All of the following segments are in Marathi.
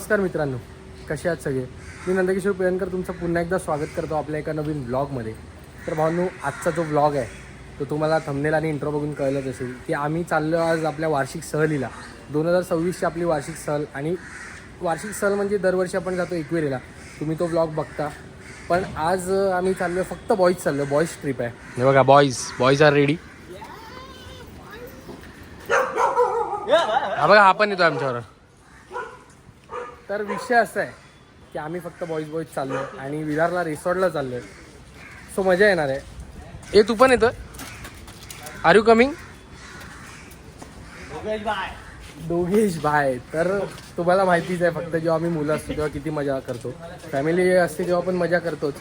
नमस्कार मित्रांनो, कसे आहात सगळे. मी नंदकिशोर पिळणकर तुमचं पुन्हा एकदा स्वागत करतो आपल्या एका नवीन ब्लॉगमध्ये. तर भावनो, आजचा जो ब्लॉग आहे तो तुम्हाला थंबनेल आणि इंट्रो बघून कळलंच असेल की आम्ही चाललो आज आपल्या वार्षिक सहलीला. 2026ची आपली वार्षिक सहल. आणि वार्षिक सहल म्हणजे दरवर्षी आपण जातो एकवेरीला, तुम्ही तो ब्लॉग बघता. पण आज आम्ही चाललो फक्त बॉईज चाललो, बॉईज ट्रिप आहे. हे बघा, बॉईज आर रेडी. हा बघा, हा पण येतो आमच्यावर. तर विषय असा आहे की आम्ही फक्त बॉईज चाललो आहे आणि विरारला रिसॉर्टला चाललो आहे. सो मजा येणार आहे. ए, तू पण येतो? R you coming? दोघेश भाय. तर तुम्हाला माहितीच आहे, फक्त जेव्हा आम्ही मुलं असतो तेव्हा किती मजा करतो. फॅमिली असते तेव्हा पण मजा करतोच,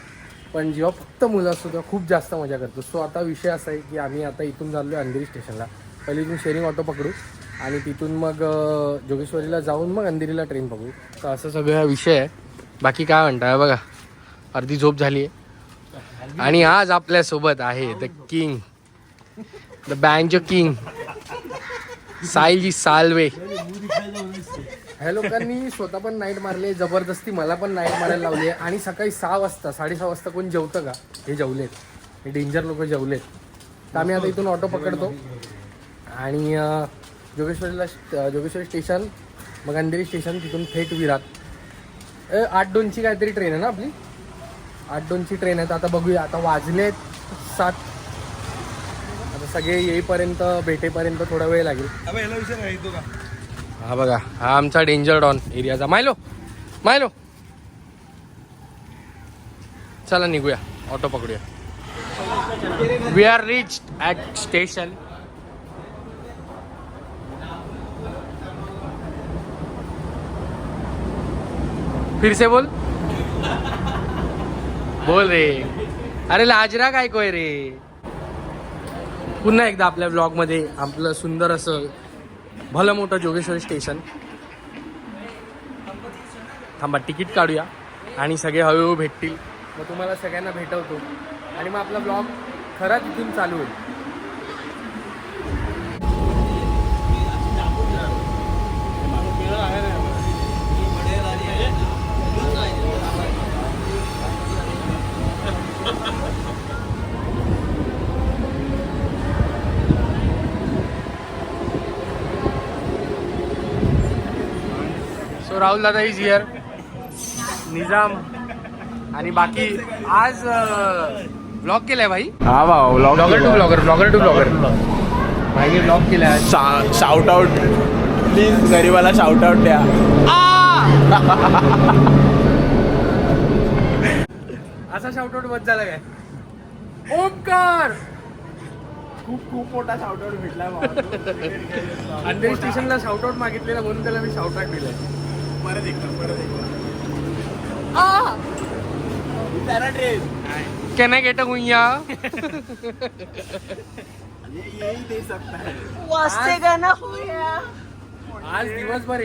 पण जेव्हा फक्त मुलं असतो तेव्हा खूप जास्त मजा करतो. सो आता विषय असा आहे की आम्ही आता इथून चाललो आहे अंधेरी स्टेशनला. पहिले इथून शेअरिंग ऑटो पकडू आणि तिथून मग जोगेश्वरीला जाऊन मग अंधेरीला ट्रेन पकडू. तर असं सगळं विषय आहे. बाकी काय म्हणताय? बघा, अर्धी झोप झाली आहे. आणि आज आपल्यासोबत आहे the king, the banjo king, Sahilji Salve. ह्या लोकांनी स्वतः पण नाईट मारले, जबरदस्ती मला पण नाईट मारायला लावली आहे. आणि सकाळी 6 वाजता 6:30 वाजता कोण जेवतं का? हे जेवलेत, हे डेंजर लोक जेवलेत. तर आम्ही आता इथून ऑटो पकडतो आणि जोगेश्वरी स्टेशन, मग अंधेरी स्टेशन, तिथून थेट विरार. 8:02ची काहीतरी ट्रेन आहे ना आपली, 8:02ची ट्रेन आहे. तर आता बघूया, आता वाजलेत 7. आता सगळे येईपर्यंत, भेटेपर्यंत थोडा वेळ लागेल. हा बघा, हा आमचा डेंजर डॉन एरियाचा मायलो. चला निघूया, ऑटो पकडूया. We are reach at station. फिर से बोल रे. अरे लाजरा काय कोय रे. पुन्हा एकदा आपल्या ब्लॉगमध्ये आपलं सुंदर असं भलं मोठं जोगेश्वरी स्टेशन. थांबा, तिकीट काढूया आणि सगळे हळूहळू भेटतील. मग तुम्हाला सगळ्यांना भेटवतो आणि मग आपला ब्लॉग खरा तिथून चालू होईल. सो राहुल दादा इज हिअर, निजाम आणि बाकी. आज ब्लॉग केलाय भाई. हा भाऊ, ब्लॉगर टू ब्लॉगर भाईने ब्लॉग केलाय. शाउट आउट प्लीज, गरीबाला शाउट आउट द्या. असा शाउटआउट बस झाला काय? ओमकार खूप मोठा शाउट आउट भेटला. अंधेरी स्टेशनला शाउटआउट मागितलेला म्हणून त्याला मी शाउटआउट दिलाय. परत एकदा कॅन आय गेट अ गुइया? आज दिवसभर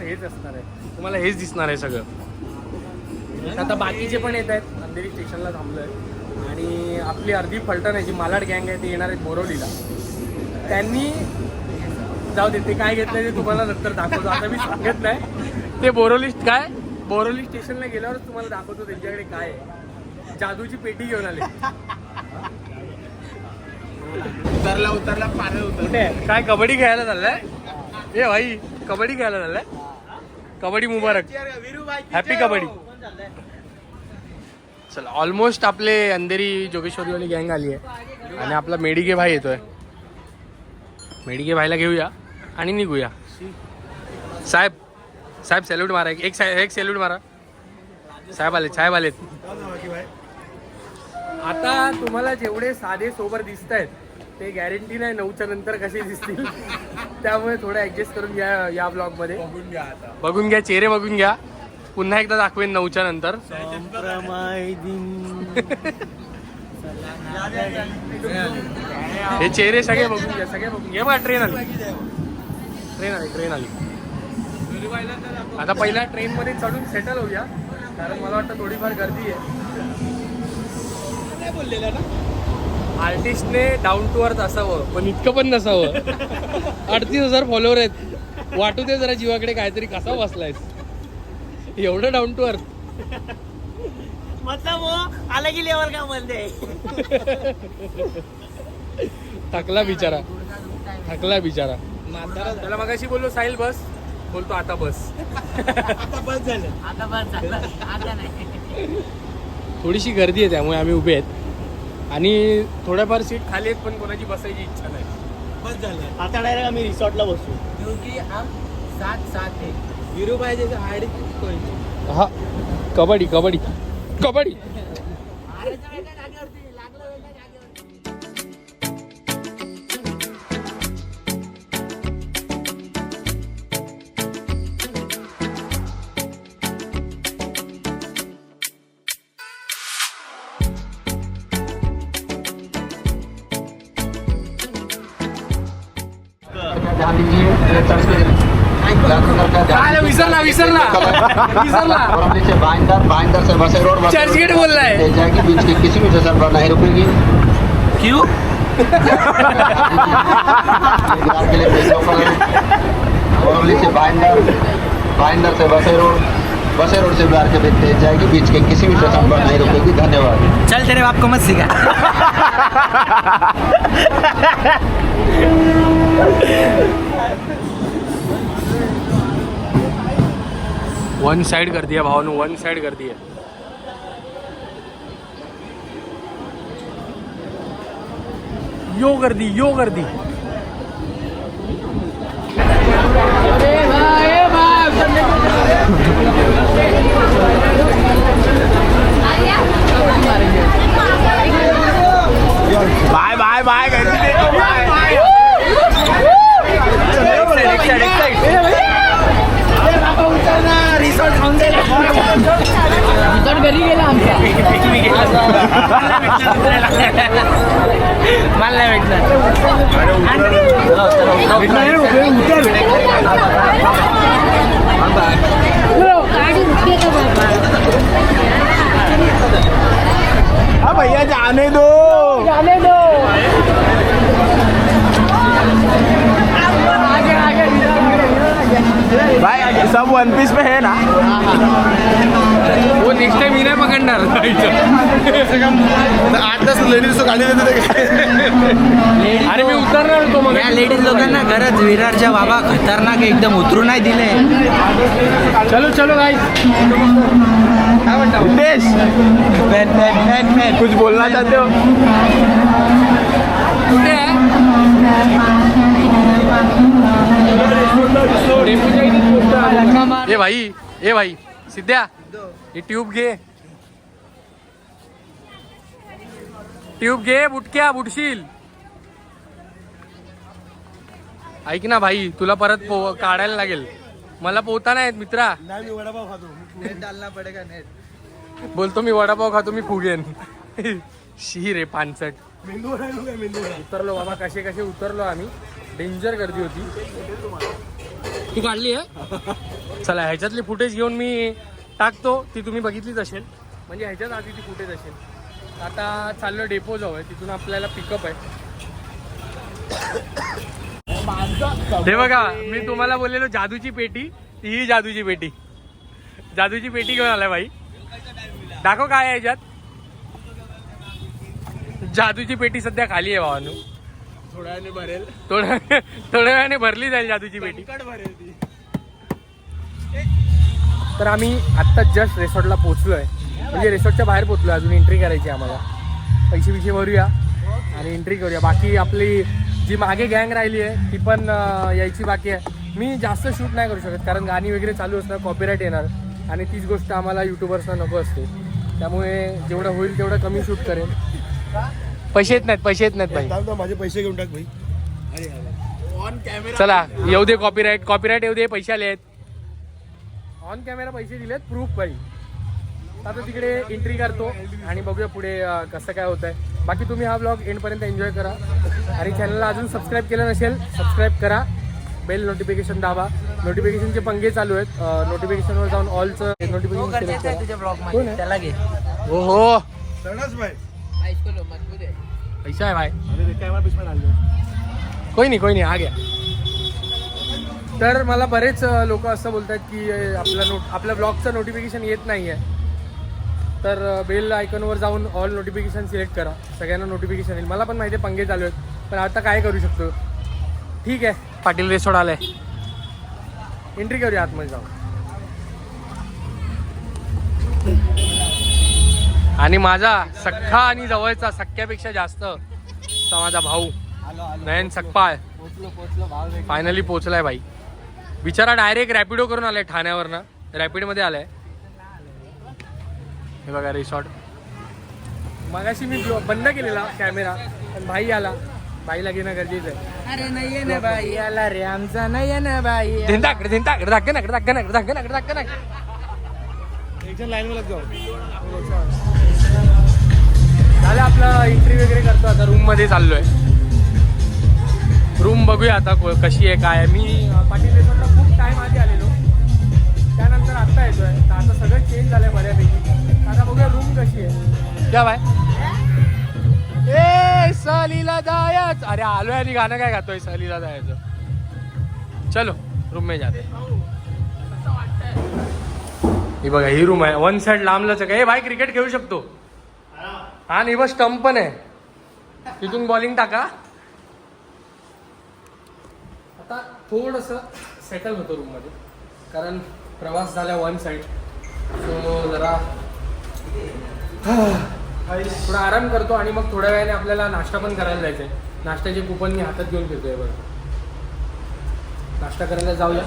हेच असणार आहे, तुम्हाला हेच दिसणार आहे सगळं. आता बाकीचे पण येत आहेत. अंधेरी स्टेशनला थांबलोय आणि आपली अर्धी फलटण आहे, जी मालाड गँग आहे, ते येणार आहेत बोरवलीला. त्यांनी जाऊ दे, ते काय घेतलंय ते तुम्हाला नंतर दाखवतो. आता मी सांगत नाही. ते बोरोली स्टेशनला गेल्यावरच तुम्हाला दाखवतो त्यांच्याकडे काय आहे. जादूची पेटी घेऊन आले. उतरला पाण्यात कुठे काय कबड्डी खेळायला चाललाय? ए भाई, कबड्डी खेळायला चाललाय? कबड्डी मुबारक, हॅपी कबड्डी. चल, ऑलमोस्ट आपले अंधेरी जोगेश्वरीवाली गँग आली आहे आणि आपला मेडिके भाई येतोय. मेडिके भाईला घेऊया आणि निघूया. साहेब सॅल्यूट मारा, एक सॅल्यूट मारा. साहेब आलेत. आता तुम्हाला जेवढे साधे सोबर दिसत आहेत ते गॅरंटी नाही 9च्या नंतर कसे दिसतील. त्यामुळे थोडं ऍडजस्ट करून घ्या या ब्लॉग मध्ये. बघून घ्या, चेहरे बघून घ्या. पुन्हा एकदा दाखवेन 9च्या नंतर. हे चेहरे सगळे बघून घ्या, बघा. ट्रेन आली. आता पहिल्या ट्रेन मध्ये चढून सेटल होऊया, कारण मला वाटतं थोडीफार गर्दी आहे. आर्टिस्टने डाऊन टू अर्थ असावं, पण इतकं पण नसावं. 38,000 फॉलोअर आहेत. वाटू दे जरा जीवाकडे काहीतरी. कसा बसलायस? एवढं डाऊन टू अर्थ. मतलब वो अलग ही लेवल का बंदे है. थकला बिचारा. त्याला मगाशी बोललो साहिल बस, बोलतो आता बस. आता बस झालं आता नाही. थोडीशी गर्दी आहे त्यामुळे आम्ही उभे आहेत आणि थोड्याफार सीट खाली आहेत पण कोणाची बसायची इच्छा नाही. बस झालं आता डायरेक्ट आम्ही रिसॉर्टला बसू क्योंकि हम साथ है. विरू पाहिजे तर हाडी हा कबड्डी. विसरला बाइंदर से बसे रोड चर्चगेट बोल रहा है. जाएगी बीच के किसी भी स्टेशन पर नहीं रुकेगी. क्यों के लिए बोरवली से बाइंदर से बसे रोड से बिहार के बीच जाएगी बीच के किसी भी स्टेशन पर नहीं रुकेगी. धन्यवाद. चल तेरे बाप को मत सिखा. वन साइड कर दिया भावानू, वन साइड कर दिया. यो कर दी. बाय बाय बाय गर्दी देखो बाय. रिसॉर्ट खाऊन रिसॉर्ट घरी गेला आमच्या. मला नाही हाँ भैया जाने दो. भाई सब वन पीस में है ना. वो नेक्स्ट टाइम मी नाही पकडणार. 8-10 लेडीज तो गाडी देते. अरे मी उतरणार होतो मग. या लेडीज लोकांना खरंच विरारच्या बाबा खतरनाक एकदम उतरू नाही दिले. चलो गाइस. काय म्हणता उद्देश कुछ बोलना चाहते हो. कुठे आहे? ए भाई सिद्ध्या ही ट्यूब घे बुटशील. ऐक ना भाई, तुला परत काढायला लागेल. मला पोहता नाही मित्रा. बोलतो मी वडापाव खातो, मी फुगेन. शी रे पानसट. उतरलो बाबा, कसे उतरलो आम्ही. डेंजर गर्दी होती. तू काढली आहे. चला ह्याच्यातली फुटेज घेऊन मी टाकतो, ती तुम्ही बघितलीच असेल. म्हणजे ह्याच्यात आधी ती फुटेज असेल. आता चाललो डेपो जाऊ आहे, तिथून आपल्याला पिकअप आहे. हे बघा, मी तुम्हाला बोललेलो जादूची पेटी, ही जादूची पेटी घेऊन आलाय भाई. दाखव काय आहे ह्याच्यात. जादूची पेटी सध्या खाली आहे भावानू. थोड्या वेळाने भरेल. थोड्या वेळाने भरली जाईल जादूची पेटी. तर आम्ही आत्ता जस्ट रिसॉर्टला पोहोचलोय. म्हणजे रिसॉर्टच्या बाहेर पोहोचलोय. अजून एंट्री करायची आम्हाला. पैसे भरूया आणि एंट्री करूया. बाकी आपली जी मागे गँग राहिली आहे ती पण यायची बाकी आहे. मी जास्त शूट नाही करू शकत, कारण गाणी वगैरे चालू असणार, कॉपीराईट येणार. आणि तीच गोष्ट आम्हाला युट्यूबर्सना नको असते. त्यामुळे जेवढं होईल तेवढं कमी शूट करेन. पैसे येत नाहीत भाई. माझे पैसे घेऊन टाक भाई. On camera. चला येऊ दे, कॉपीराईट येऊ दे. पैसे आले आहेत. ऑन कॅमेरा पैसे दिलेत, प्रूफ भाई. आता तिकडे एंट्री करतो आणि बघूया पुढे कसं काय होत आहे. बाकी तुम्ही हा ब्लॉग एंडपर्यंत एन्जॉय करा. आणि चॅनलला अजून सबस्क्राईब केलं नसेल, सबस्क्राईब करा. बेल नोटिफिकेशन दाबा. नोटिफिकेशनचे पंगे चालू आहेत. नोटिफिकेशनवर जाऊन ऑलचं नोटिफिकेशन सिलेक्ट करा. तुझ्या ब्लॉग मध्ये त्याला घे. ओहो सरस भाई. पैसा आहे भाई. कॅमेरा पिछे डाल दो. कोई नहीं आ गया. तर मला बरेच लोक असं बोलतात की आपल्या ब्लॉगचं नोटिफिकेशन येत नाही आहे, तर बेल आयकॉनवर जाऊन ऑल नोटिफिकेशन सिलेक्ट करा, सगळ्यांना नोटिफिकेशन येईल. मला पण माहिती आहे पंगे चालू आहेत, पण आता काय करू शकतो. ठीक आहे, पाटील रिसॉर्ट आलाय, एंट्री करूया आतमध्ये जाऊन. आणि माझा सख्खा आणि जवळचा, सख्ख्यापेक्षा जास्त माझा भाऊ नयन सकपाळ फायनली पोचलाय भाई. बिचारा डायरेक्ट रॅपिडो करून आलाय ठाण्यावरनं, रॅपिडमध्ये आलाय. हे बघा रिसॉर्ट. मगाशी मी बंद केलेला कॅमेरा, पण भाई आला, बाईला घेणं गरजेचं आहे. अरे नाही ना बाई आला रे आमचा, नाही ना बाई. झालं आपलं एंट्री वगैरे करतो, आता रूम मध्ये चाललोय. रूम बघूया आता कशी आहे काय आहे. मी पाटील रिसॉर्टला खूप टाइम आधी आलेलो, त्यानंतर आत्ता येतोय, तर आता सगळं चेंज झालंय बऱ्यापैकी. आता बघूया रूम कशी आहे. क्या बाय ए सहलीला जायचं. अरे आलोय आणि गाणं काय गातोय सहलीला जायचं. चलो रूम में जाते. ही बघा ही रूम आहे, वन साइड लांबलंच आहे. भाई क्रिकेट खेळू शकतो. हा नाही बस स्टंप पण आहे, तिथून बॉलिंग टाका. आता थोडंसं सेटल होतं रूममध्ये, कारण प्रवास झाला वन साईड, सो जरा थोडा आराम करतो आणि मग थोड्या वेळाने आपल्याला नाश्ता पण करायला जायचं आहे. नाश्त्याचे कुपन मी हातात घेऊन फिरतोय बरं. नाश्ता करायला जाऊया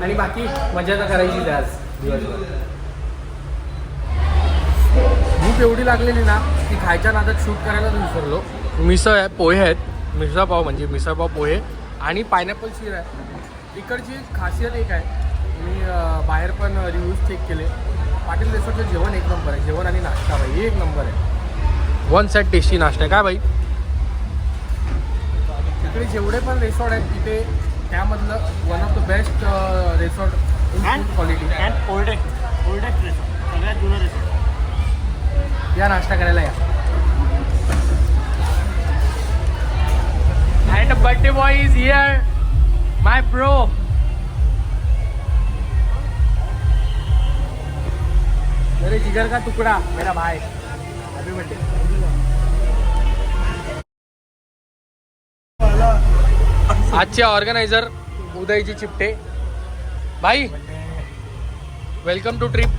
आणि बाकी मजा तर करायचीच आहे आज दिवसभर. भूक एवढी लागलेली ना की खायच्या नादात शूट करायला विसरलो. मिसळ आहे, पोहे आहेत, मिसळपाव म्हणजे मिसळपाव पोहे आणि पायनॅपल शीर आहे. इकडची खासियत एक आहे, मी बाहेर पण रिव्ह्यूज चेक केले, पाटील रिसॉर्टचं जेवण एक नंबर आहे. जेवण आणि नाश्ता भाई एक नंबर आहे, वन साईड टेस्टी नाश्ता आहे. काय भाई इकडे जेवढे पण रिसॉर्ट आहेत तिथे त्यामधलं one of the best resort in food quality and oldest resort, सगळ्यात जुनं रिसॉर्ट. या नाश्ता करायला या. And birthday boy is here, my bro. मेरे जिगर का टुकड़ा मेरा भाई, हैप्पी बर्थडे. आजचे ऑर्गनायझर उदयजी चिपटे भाई, वेलकम टू ट्रिप.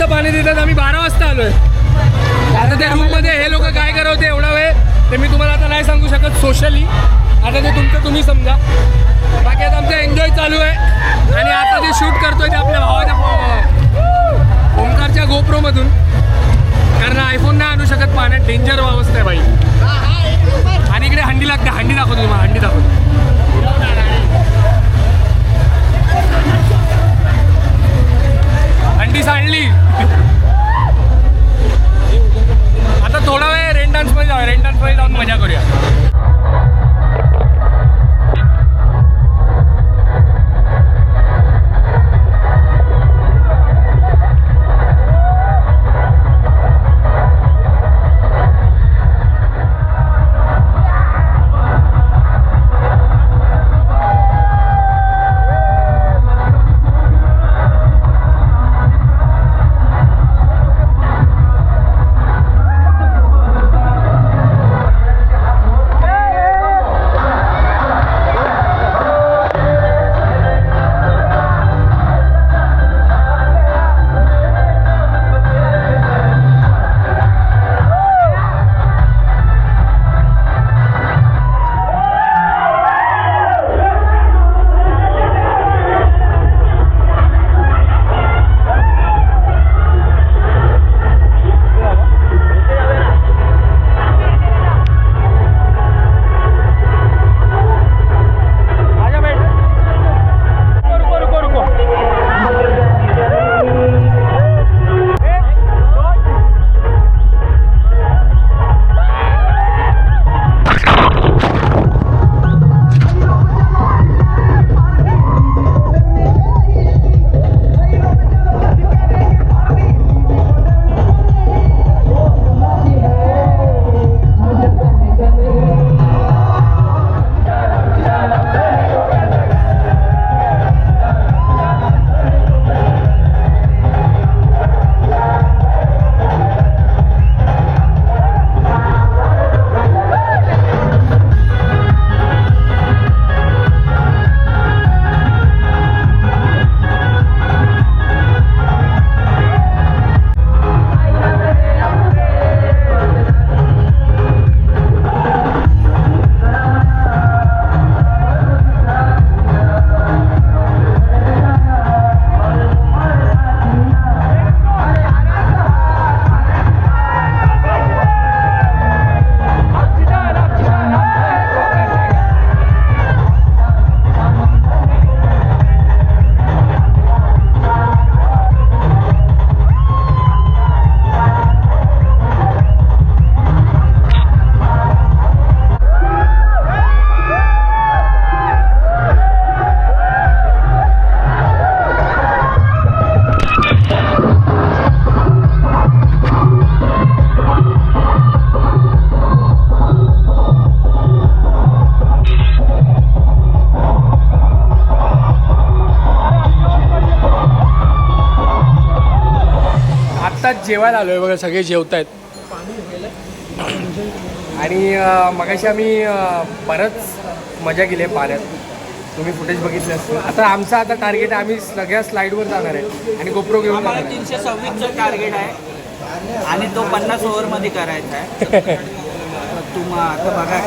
पाणी देतात, आम्ही 12 वाजता आलोय. आता त्या रूम मध्ये हे लोक काय करवते एवढा वेळ ते मी तुम्हाला आता नाही सांगू शकत सोशली. आता ते तुमचं तुम्ही समजा. बाकी आता आमचं एन्जॉय चालू आहे आणि आता जे शूट करतोय ते आपल्या भावाच्या ओमकारच्या गोप्रो मधून, कारण आयफोन नाही आणू शकत, पाण्यात डेंजर अवस्था आहे बाई. आणि इकडे हंडी लागते, हंडी दाखवतो तुम्हाला, हंडी दाखवतो. हंडी सांडली. आता थोडा वेळ रेन डान्समध्ये जाऊया, रेन डान्समध्ये जाऊन मजा करूया. जेवायला आलोय बघा, सगळे जेवतायत. आणि मगाशी आम्ही बरंच मजा केली आहे पाण्यात, तुम्ही फुटेज बघितले असतील. आता आमचा टार्गेट आहे, आम्ही सगळ्या स्लाईडवर जाणार आहे आणि गोप्रो घेऊन आम्हाला जाणार आहे. 326चं टार्गेट आहे आणि तो 50 ओव्हरमध्ये करायचा आहे. तुम्हाला आता बघा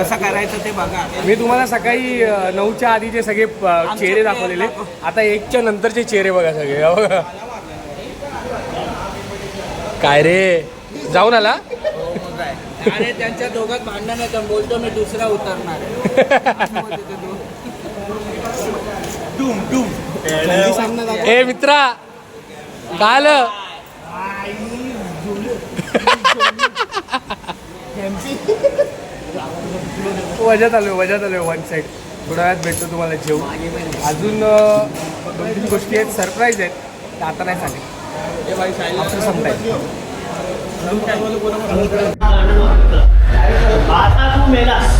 कसं करायचं ते बघा. मी तुम्हाला सकाळी 9च्या आधीचे सगळे चेहरे दाखवलेले, आता 1च्या नंतरचे चेहरे बघा सगळे. बघा काय रे, जाऊन आला. अरे त्यांच्या दोघात भांडण आहे, बोलतो मी दुसरा उतरणार आहे. ए मित्रा काय आलं? वजात आलोय वन साईड. थोड्या वेळात भेटतो तुम्हाला जेवू. अजून 2-3 गोष्टी आहेत, सरप्राईज आहेत, त्या आता नाही सांगेल, आपलं संपताय. आता तू मेलास,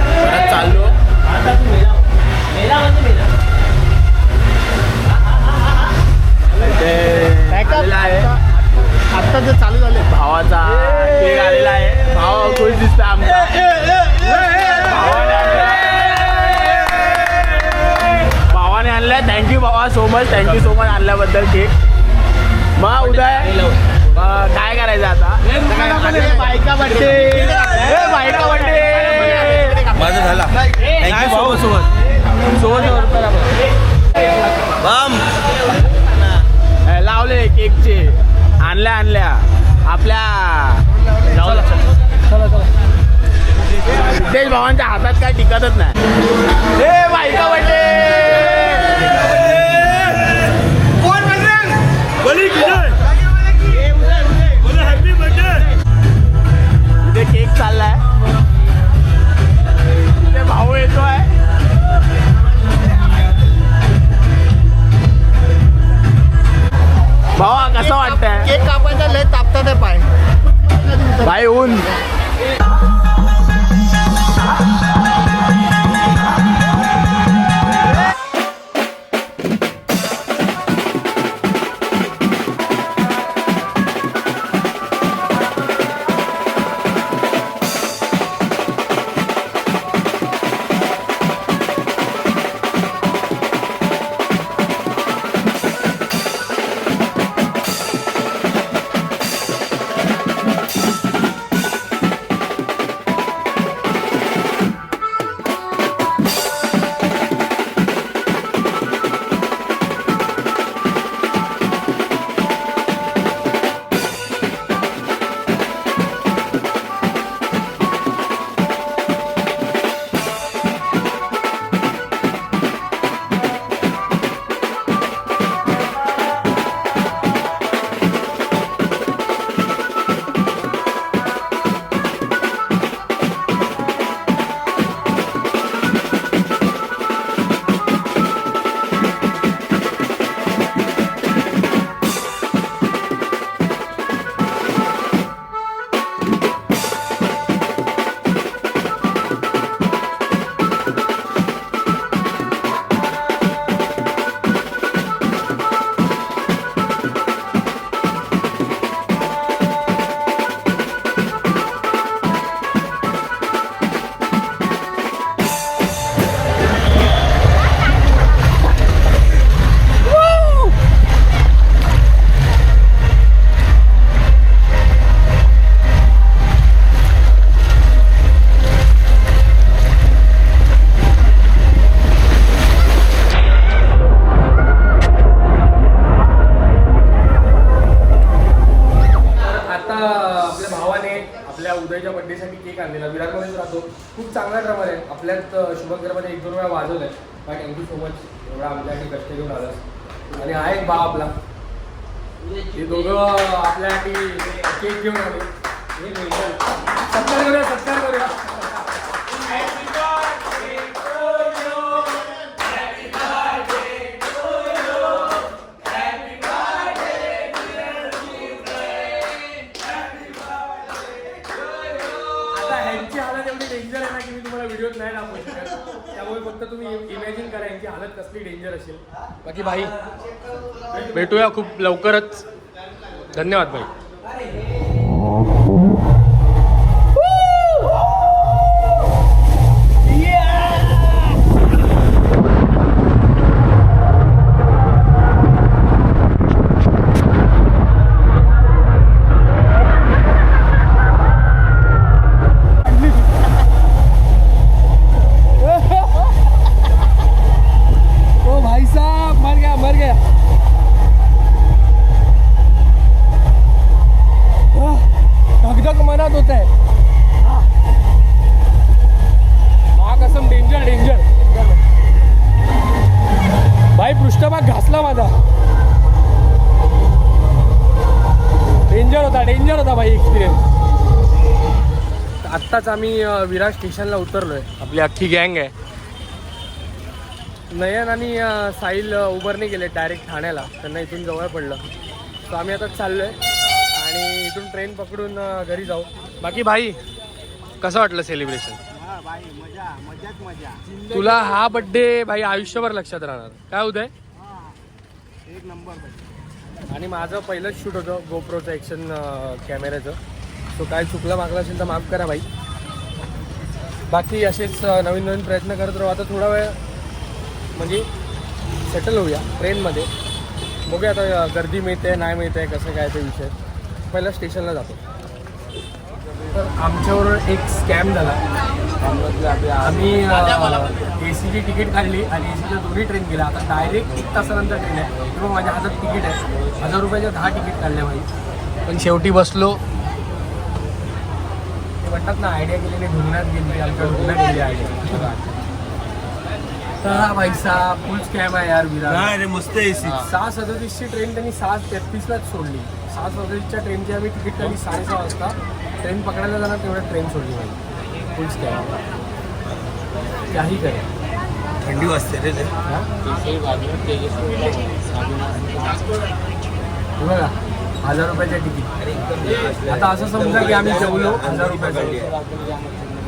परत चाललो. आता तू मेला म्हणजे मेला. आलेला आहे आता जे चालू झाले भावाचा केक आलेला आहे. भाव खुश दिसतो आमचा. भावाने आणलाय. थँक्यू भावा, so much. Thank you so much आणल्याबद्दल केक. मग उदय काय करायचं आता? बायका बड्डे, बायका बड्डे माझं झाला. थँक्यू लावले केकचे, आणल्या आपल्या सिद्धेश भावांच्या हातात काय टिकतच नाही. हे बायका बड्डे इथे केक चाललाय, इथे भाऊ येतोय. भावा कसं वाटतंय? केक कापायचा लय तापतात आहे पाय. भाई ऊन उदयच्या बड्डेसाठी केक आणलेला. विरारमध्येच राहतो, खूप चांगला ड्रमर आहे. आपल्यात शुभंकरमध्ये 1-2 वेळा वाजवलंय. बाय थँक्यू सो मच, एवढा आमच्यासाठी कष्ट घेऊन आलास. आणि हा एक भाव आपला, हे दोघं आपल्यासाठी केक घेऊन आले. सत्कार करूया, सत्कार करूया. डेंजर आहे ना की मी तुम्हाला व्हिडिओत नाही दाखवू शकत, त्यामुळे फक्त तुम्ही इमॅजिन करा यांची हालत कसली डेंजर असेल. बाकी भाई भेटूया खूप लवकरच. धन्यवाद भाई. ओ भाई साहब मर गया मर गया. धगधग मनात होत आहे. कसम डेंजर डेंजर भाई. पृष्ठभाग घासला माझा. डेंजर होता भाई एक्सपिरियन्स. आत्ताच आम्ही विरार स्टेशनला उतरलोय. आपली अख्खी गँग आहे. नयन आणि साहिल उबरने गेले डायरेक्ट ठाण्याला. त्यांना इथून जवळ पडलं. तर आम्ही आता चाललोय आणि इथून ट्रेन पकडून घरी जाऊ. बाकी भाई कसं वाटलं सेलिब्रेशन? तुला हा बड्डे भाई आयुष्यभर लक्षात राहणार. काय उदय? एक नंबर. आणि माझं पहिलंच शूट होतं गोप्रोचं ॲक्शन कॅमेऱ्याचं. सो काय चुकलं मागलं असेल तर माफ करा भाई. बाकी असेच नवीन नवीन प्रयत्न करत राहू. आता थोडा वेळ म्हणजे सेटल होऊया ट्रेनमध्ये. बघूया आता गर्दी मिळते नाही मिळते कसं काय ते विषय. पहिला स्टेशनला जातो. तर आमच्याबरोबर एक स्कॅम झाला. आम्ही AC ची तिकीट काढली आणि ACच्या दोन्ही ट्रेन गेल्या. आता डायरेक्ट 1 तासानंतर ट्रेन आहे. किंवा माझ्या हातात तिकीट आहे. 1000 रुपयाच्या 10 तिकीट काढले भाई. पण शेवटी बसलो. ते म्हणतात ना आयडिया केलेली ढुंगणात गेली. आमच्या ढुंगणात गेली आयडिया. तर हा पैसा फुल स्कॅम आहे यार विरार. नाही रे मस्त AC. 6:37ची ट्रेन त्यांनी 6:33लाच सोडली. 6:37च्या ट्रेनची आम्ही तिकीट काढली 6:30 वाजता. ट्रेन पकडायला जाणार तेवढ्या ट्रेन सोडली पाहिजे. फुल स्कॅम. काही करे. थंडी वाजते रे. बघा 1000 रुपयाच्या तिकीट. आता असं समजा की आम्ही जेवलो 1000 रुपयाचं.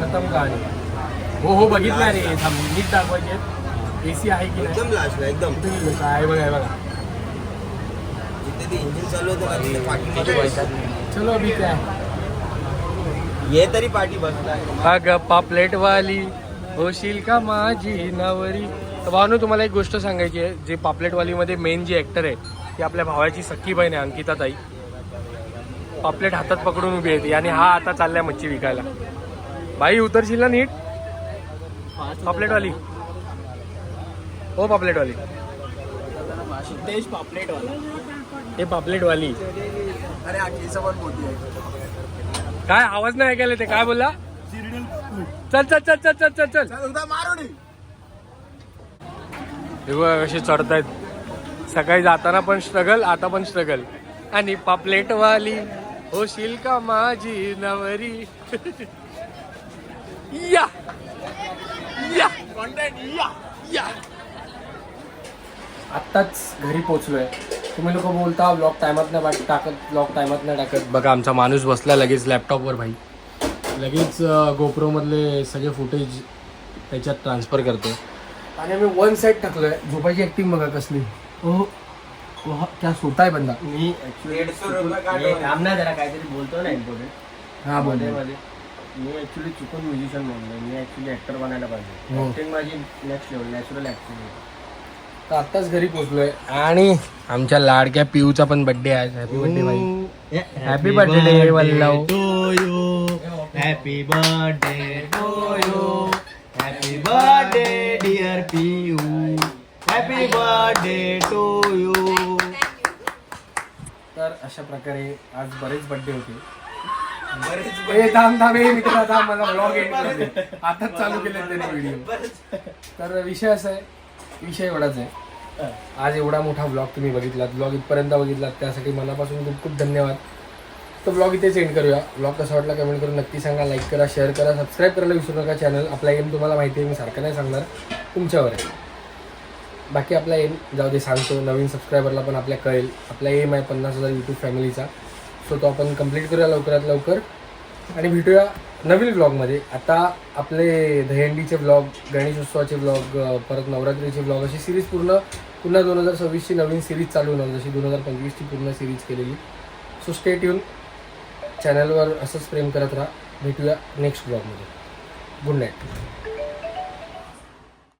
खतम कहाणी. हो बघितलं रे. नीट दाखवायचे. AC आहे की एकदम लास्ट एकदम काय बघा बघा. इंजिन चालू होतं. चलो अभी क्या है. ये तरी पार्टी बसलाय. अग पापलेटवाली होशील का माझी नवरी. तर भावनो तुम्हाला एक गोष्ट सांगायची आहे. जे पापलेटवालीमध्ये मेन जी ॲक्टर आहे ती आपल्या भावाची सख्खी बहीण आहे अंकिता ताई. पापलेट हातात पकडून उभी आहे आणि हा आता चाललाय मच्छी विकायला. बाई उतरशील ना नीट. पापलेटवाली हो पापलेटवाली. तेज पापलेटवाला. हे पापलेटवाली. अरे आठवीचं पण मोठी आहे. काय आवाज नाही ऐकायला ते काय बोलला. चल चल चल चल चल चल चल. मारुडी. हे बघा कसे चढतायत. सकाळी जाताना पण स्ट्रगल आता पण स्ट्रगल. आणि पापलेटवाली होशील का माझी नवरी. या या या. आत्ताच घरी पोचलोय. तुम्ही लोक बोलता ब्लॉग टायमात नाही टाकत. ब्लॉग टायमात नाही टाकत. बघा आमचा माणूस बसला लगेच लॅपटॉपवर भाई. लगेच गोप्रोमधले सगळे फुटेज त्याच्यात ट्रान्सफर करतो. आणि आम्ही 1 साईड टाकलोय. झोपायची ऍक्टिंग बघा कसली. हो क्या सोता आहे बंदा. मी थांबना जरा काहीतरी बोलतो ना इम्पॉर्टंट. हा बोलते. मी ऍक्च्युली चुकून म्युझिशियन म्हणलो. मी ऍक्च्युली ऍक्टर बनायला पाहिजे. हो. ऍक्टिंग माझी नेक्स्ट लेवल नॅचरल ऍक्टिंग. तर आत्ताच घरी पोचलोय आणि आमच्या लाडक्या पिऊचा पण बर्थडे आहे. हॅपी बर्थडे भाई. Happy birthday Vallav. Happy birthday to you. Happy birthday dear Piyu. Happy birthday to you. तर अशा प्रकारे आज बरेच बर्थडे होते. थांब मित्रा थांब. मला ब्लॉग एंड करते. आताच चालू केले त्याने व्हिडिओ. तर विषय असा आहे. विषय एवढाच आहे. आज एवढा मोठा ब्लॉग तुम्ही बघितलात. ब्लॉग इथपर्यंत बघितलात त्यासाठी मनापासून खूप खूप धन्यवाद. तर ब्लॉग इथेच एंड करूया. ब्लॉग कसा वाटला कमेंट करून नक्की सांगा. लाईक करा, शेअर करा, सबस्क्राईब करायला विसरू नका चॅनल. आपला एम तुम्हाला माहिती आहे. मी सारखं नाही सांगणार. तुमच्यावर आहे. बाकी आपला एम जाऊ दे सांगतो. नवीन सबस्क्रायबरला पण आपल्या कळेल. आपला एम आहे 50,000 यूट्यूब फॅमिलीचा. सो तो आपण कंप्लीट करूया लवकरात लवकर. आणि भेटूया नवीन ब्लॉगमध्ये. आता आपले दहीहंडीचे ब्लॉग, गणेशोत्सवाचे ब्लॉग, परत नवरात्रीचे ब्लॉग अशी सिरीज पुन्हा 2026ची नवीन सिरीज चालू होणार. जशी 2025ची पूर्ण सिरीज केलेली. सो स्टे ट्यून, चॅनलवर असंच प्रेम करत राहा. भेटूया नेक्स्ट ब्लॉगमध्ये. Good night.